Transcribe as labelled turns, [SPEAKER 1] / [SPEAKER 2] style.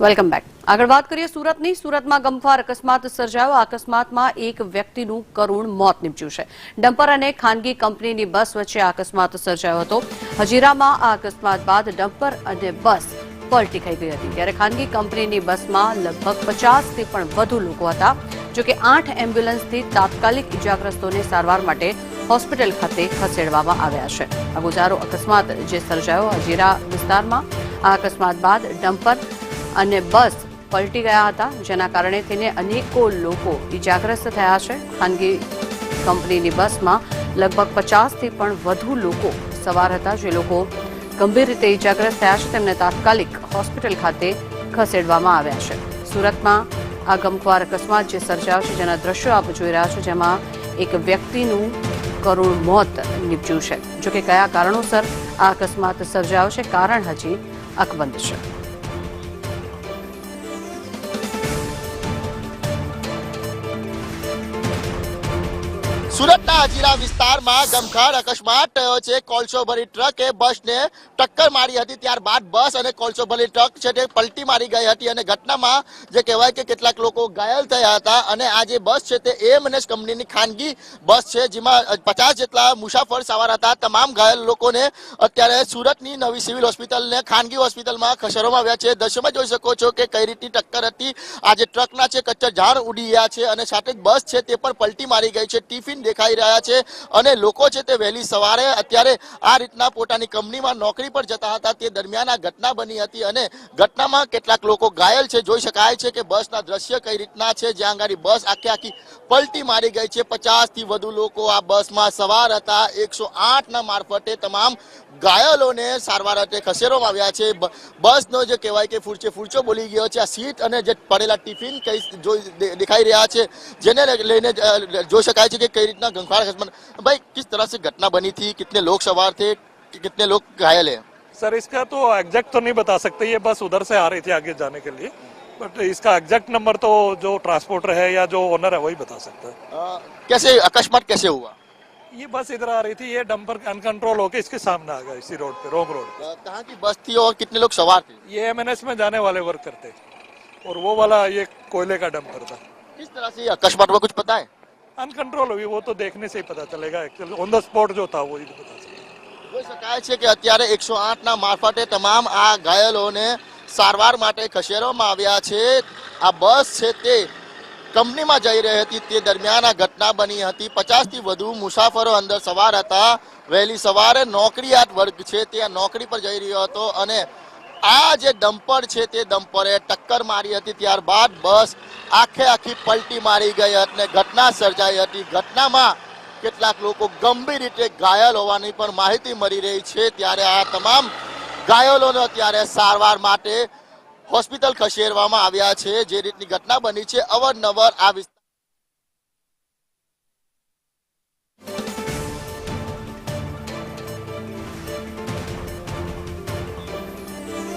[SPEAKER 1] Welcome back. આગળ વાત કરીએ સુરતની। સુરતમાં ગમખ્વાર અકસ્માત સર્જાયો। અકસ્માતમાં એક વ્યક્તિનું કરુણ મોત નીપજ્યું છે। ડમ્પર અને ખાનગી કંપનીની બસ વચ્ચે અકસ્માત સર્જાયો હતો। હજીરામાં આ અકસ્માત બાદ ડમ્પર અને બસ પલટી ખાઈ ગઈ હતી, ત્યારે ખાનગી કંપનીની બસમાં લગભગ 50થી પણ વધુ લોકો હતા। જો કે 8 એમ્બ્યુલન્સથી તાત્કાલિક ઇજાગ્રસ્તોને સારવાર માટે હોસ્પિટલ ખાતે ખસેડવામાં આવ્યા છે। આ ગુજારો અકસ્માત જે સર્જાયો હજીરા વિસ્તારમાં। આ અકસ્માત બાદ ડમ્પર અને બસ પલટી ગયા હતા, જેના કારણે થઈને અનેકો લોકો ઇજાગ્રસ્ત થયા છે। ખાનગી કંપનીની બસમાં લગભગ 50થી પણ વધુ લોકો સવાર હતા। જે લોકો ગંભીર રીતે ઇજાગ્રસ્ત થયા છે તેમને તાત્કાલિક હોસ્પિટલ ખાતે ખસેડવામાં આવ્યા છે। સુરતમાં આ ગમખ્વાર અકસ્માત જે સર્જાયો છે, જેના દ્રશ્યો આપ જોઈ રહ્યા છો, જેમાં એક વ્યક્તિનું કરુણ મોત નીપજ્યું છે। જોકે કયા કારણોસર આ અકસ્માત સર્જાયો છે, કારણ હજી અકબંધ છે।
[SPEAKER 2] સુરતના હજીરા વિસ્તારમાં ગમખ્વાર અકસ્માત થયો છે। કોલસો ભરી ટ્રકે બસને ટક્કર મારી હતી, ત્યારબાદ બસ અને કોલસો ભરી ટ્રક છે તે પલટી મારી ગઈ હતી અને ઘટનામાં જે કહેવાય કે કેટલાક લોકો ઘાયલ થયા હતા। અને આ જે બસ છે તે એએમએનએસ કંપનીની ખાનગી બસ છે, જેમાં 50 જેટલા મુસાફર સવાર હતા। તમામ ઘાયલ લોકોને અત્યારે સુરતની નવી સિવિલ હોસ્પિટલને ખાનગી હોસ્પિટલમાં ખસેડવામાં આવ્યા છે। દ્રશ્યમાં જોઈ શકો છો કે કઈ રીતની ટક્કર હતી। આ જે ટ્રકના છે કચ્ચર ઝાડ ઉડી ગયા છે અને સાથે જ બસ છે તે પણ પલટી મારી ગઈ છે। ટિફિન દેખાઈ રહ્યા છે અને લોકો છે તે વહેલી સવારે અત્યારે આ રીતના પોતાની કંપનીમાં નોકરી પર જતા હતા, તે દરમિયાન આ ઘટના બની હતી અને ઘટનામાં કેટલાક લોકો ઘાયલ છે। જોઈ શકાય છે કે બસના દ્રશ્ય કઈ રીતના છે, જ્યાં આગળ બસ આખી પલટી મારી ગઈ છે। 50થી વધુ લોકો આ બસમાં સવાર હતા। 108ના મારફતે તમામ ઘાયલોને સારવાર અર્થે ખસેડવામાં આવ્યા છે। બસનો જે કહેવાય કે ફૂરચો બોલી ગયો છે। આ સીટ અને જે પડેલા ટિફિન કઈ દેખાઈ રહ્યા છે, જેને લઈને જોઈ શકાય છે कि कई रीतना गंभीर अकस्मात। भाई किस तरह से घटना बनी थी, कितने लोग सवार थे, कितने लोग घायल हैं?
[SPEAKER 3] सर इसका तो एग्जैक्ट तो नहीं बता सकते, ये बस उधर से आ रही थी आगे जाने के लिए, बट इसका एग्जैक्ट नंबर तो जो ट्रांसपोर्टर है या जो ओनर है वही बता सकता है।
[SPEAKER 2] कैसे अकस्मात कैसे हुआ?
[SPEAKER 3] ये बस इधर आ रही थी, ये डंपर अनकंट्रोल होकर इसके सामने आ गया इसी रोड पे, रोंग रोड।
[SPEAKER 2] कहाँ की बस थी और कितने लोग सवार थे?
[SPEAKER 3] ये एमएनएस में जाने वाले वर्कर थे और वो वाला ये कोयले का डंपर था।
[SPEAKER 2] किस तरह से अकस्मात हुआ, कुछ पता है?
[SPEAKER 3] अनकंट्रोल हुई, वो तो देखने से ही पता चलेगा। एक्चुअली ऑन द स्पॉट जो था वो ही बता सकता।
[SPEAKER 2] જોઈ શકાય છે કે અત્યારે 108ના મારફતે તમામ આ ઘાયલોને સારવાર માટે ખસેડવામાં આવ્યા છે। આ બસ છે તે કંપનીમાં જઈ રહી હતી, તે દરમિયાન આ ઘટના બની હતી। 50થી વધુ મુસાફરો અંદર સવાર હતા। વહેલી સવારે નોકરીયાત વર્ગ છે તે આ નોકરી પર જઈ રહ્યો હતો અને આ જે ડમ્પર છે તે ડમ્પરે ટક્કર મારી હતી, ત્યારબાદ બસ આખી પલટી મારી ગઈ અને ઘટના સર્જાઈ હતી। ઘટનામાં કેટલાક લોકો ગંભીર રીતે ઘાયલ હોવાની પણ માહિતી મળી રહી છે। ત્યારે આ તમામ ઘાયલોને અત્યારે સારવાર માટે હોસ્પિટલ ખસેડવામાં આવ્યા છે। જે રીતની ઘટના બની છે, અવારનવાર આ